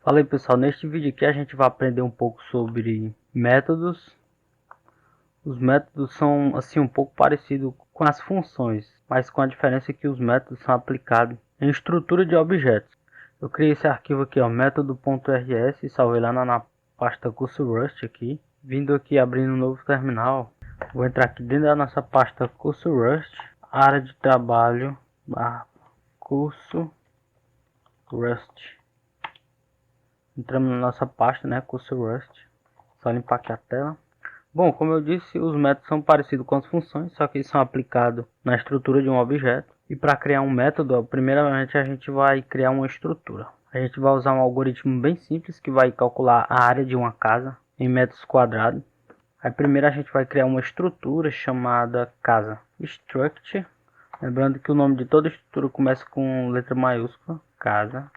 Fala aí pessoal, neste vídeo aqui a gente vai aprender um pouco sobre métodos. Os métodos são assim um pouco parecidos com as funções, mas com a diferença que os métodos são aplicados em estrutura de objetos. Eu criei esse arquivo aqui, ó, método.rs, e salvei lá na pasta curso Rust aqui. Vindo aqui abrindo um novo terminal, vou entrar aqui dentro da nossa pasta curso Rust, área de trabalho, curso Rust. Entramos na nossa pasta, né, curso Rust. Só limpar aqui a tela. Bom, como eu disse, os métodos são parecidos com as funções, só que eles são aplicados na estrutura de um objeto. E para criar um método, primeiramente a gente vai criar uma estrutura. A gente vai usar um algoritmo bem simples que vai calcular a área de uma casa em metros quadrados. Aí primeiro a gente vai criar uma estrutura chamada casa. Struct. Lembrando que o nome de toda estrutura começa com letra maiúscula, casa.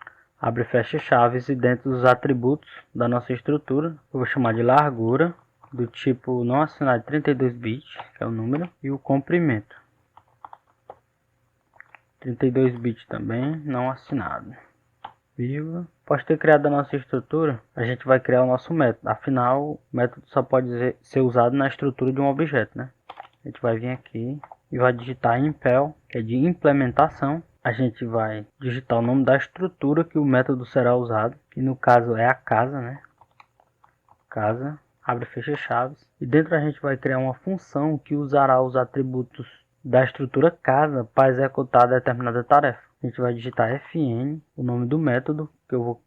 Abre e fecha chaves, e dentro dos atributos da nossa estrutura, eu vou chamar de largura, do tipo não assinado 32 bits, que é o número, e o comprimento. 32 bits também, não assinado. Vírgula. Após ter criado a nossa estrutura, a gente vai criar o nosso método. Afinal, o método só pode ser usado na estrutura de um objeto, né? A gente vai vir aqui e vai digitar impel, que é de implementação. A gente vai digitar o nome da estrutura que o método será usado, que no caso é a casa, né? Casa, abre e fecha chaves. E dentro a gente vai criar uma função que usará os atributos da estrutura casa para executar determinada tarefa. A gente vai digitar fn, o nome do método,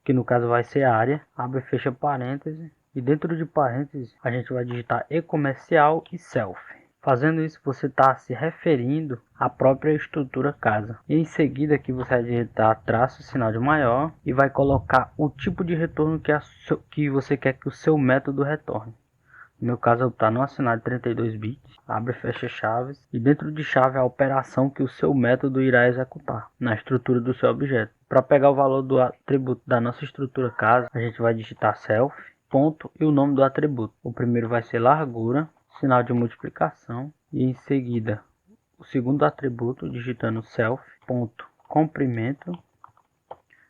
que no caso vai ser área, abre e fecha parênteses. E dentro de parênteses a gente vai digitar e-comercial e self. Fazendo isso, você está se referindo à própria estrutura casa. E em seguida aqui você vai digitar traço, sinal de maior, e vai colocar o tipo de retorno que você quer que o seu método retorne. No meu caso, está no assinado 32 bits, abre e fecha chaves, e dentro de chave a operação que o seu método irá executar na estrutura do seu objeto. Para pegar o valor do atributo da nossa estrutura casa, a gente vai digitar self, ponto e o nome do atributo. O primeiro vai ser largura, sinal de multiplicação, e em seguida o segundo atributo digitando self, ponto, comprimento.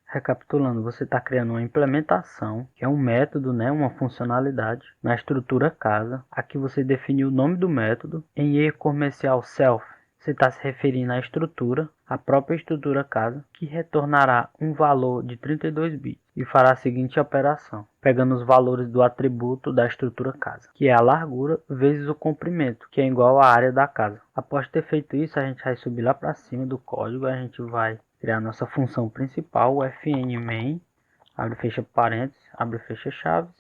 Recapitulando, você está criando uma implementação, que é um método, né, uma funcionalidade na estrutura casa. Aqui você definiu o nome do método. Em e-comercial self, você está se referindo à estrutura, a própria estrutura casa, que retornará um valor de 32 bits e fará a seguinte operação, pegando os valores do atributo da estrutura casa, que é a largura vezes o comprimento, que é igual à área da casa. Após ter feito isso, a gente vai subir lá para cima do código, a gente vai criar nossa função principal, o fn main, abre e fecha parênteses, abre e fecha chaves.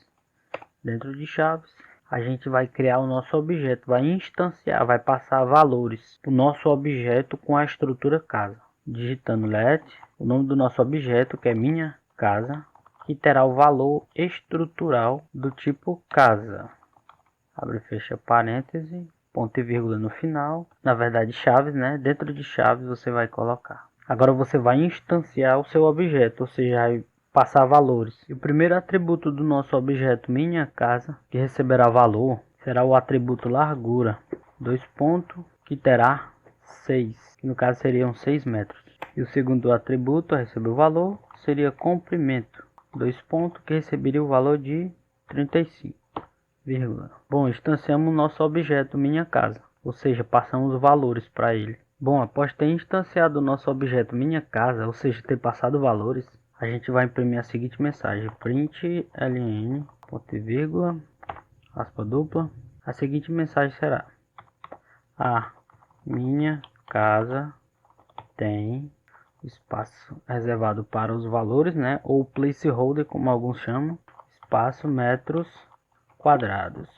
Dentro de chaves, a gente vai criar o nosso objeto, vai instanciar, vai passar valores para o nosso objeto com a estrutura casa. Digitando let, o nome do nosso objeto, que é minha casa, que terá o valor estrutural do tipo casa. Abre e fecha parêntese, ponto e vírgula no final. Na verdade, chaves, né? Dentro de chaves você vai colocar. Agora você vai instanciar o seu objeto, ou seja, vai passar valores. E o primeiro atributo do nosso objeto minha casa, que receberá valor, será o atributo largura, dois pontos, que terá 6, que no caso seriam 6 metros. E o segundo atributo a receber o valor seria comprimento, dois pontos, que receberia o valor de 35. Vírgula. Bom, instanciamos o nosso objeto minha casa, ou seja, passamos valores para ele. Bom, após ter instanciado o nosso objeto minha casa, ou seja, ter passado valores, a gente vai imprimir a seguinte mensagem: print ln, ponto e vírgula, aspa dupla. A seguinte mensagem será: a minha casa tem espaço reservado para os valores, né, ou placeholder, como alguns chamam, espaço metros quadrados.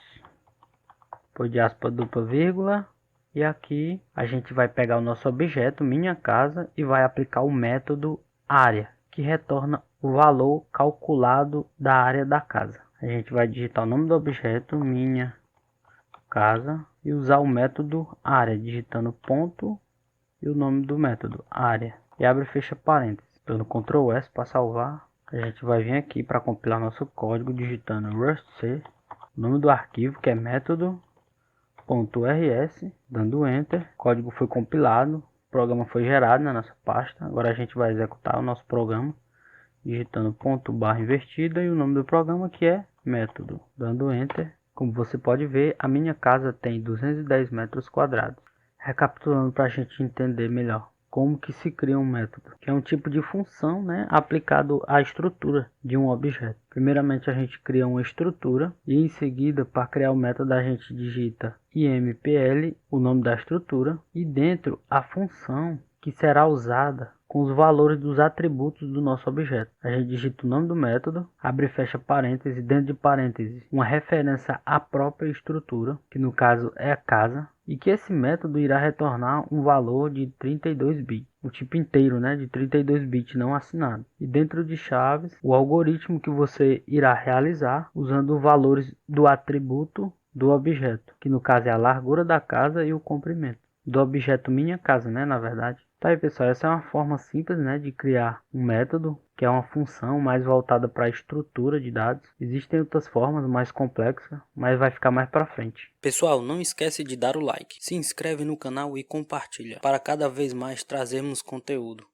Depois de aspa dupla vírgula, e aqui a gente vai pegar o nosso objeto minha casa e vai aplicar o método área, que retorna o valor calculado da área da casa. A gente vai digitar o nome do objeto minha casa e usar o método área, digitando ponto e o nome do método área, e abre e fecha parênteses. Dando Ctrl S para salvar, a gente vai vir aqui para compilar nosso código digitando rustc, o nome do arquivo, que é método .rs, dando enter. O código foi compilado, o programa foi gerado na nossa pasta. Agora a gente vai executar o nosso programa digitando ponto barra invertida e o nome do programa, que é método. Dando enter, como você pode ver, a minha casa tem 210 metros quadrados. Recapitulando para a gente entender melhor como que se cria um método, que é um tipo de função, né, aplicado à estrutura de um objeto. Primeiramente a gente cria uma estrutura e em seguida, para criar o método, a gente digita impl, o nome da estrutura, e dentro a função que será usada com os valores dos atributos do nosso objeto. A gente digita o nome do método, abre e fecha parênteses, dentro de parênteses uma referência à própria estrutura, que no caso é a casa, e que esse método irá retornar um valor de 32 bits, o tipo inteiro, né, de 32 bits não assinado. E dentro de chaves, o algoritmo que você irá realizar usando os valores do atributo do objeto, que no caso é a largura da casa e o comprimento do objeto minha casa, né, na verdade. Tá aí, pessoal, essa é uma forma simples, né, de criar um método, que é uma função mais voltada para a estrutura de dados. Existem outras formas mais complexas, mas vai ficar mais para frente. Pessoal, não esquece de dar o like, se inscreve no canal e compartilha, para cada vez mais trazermos conteúdo.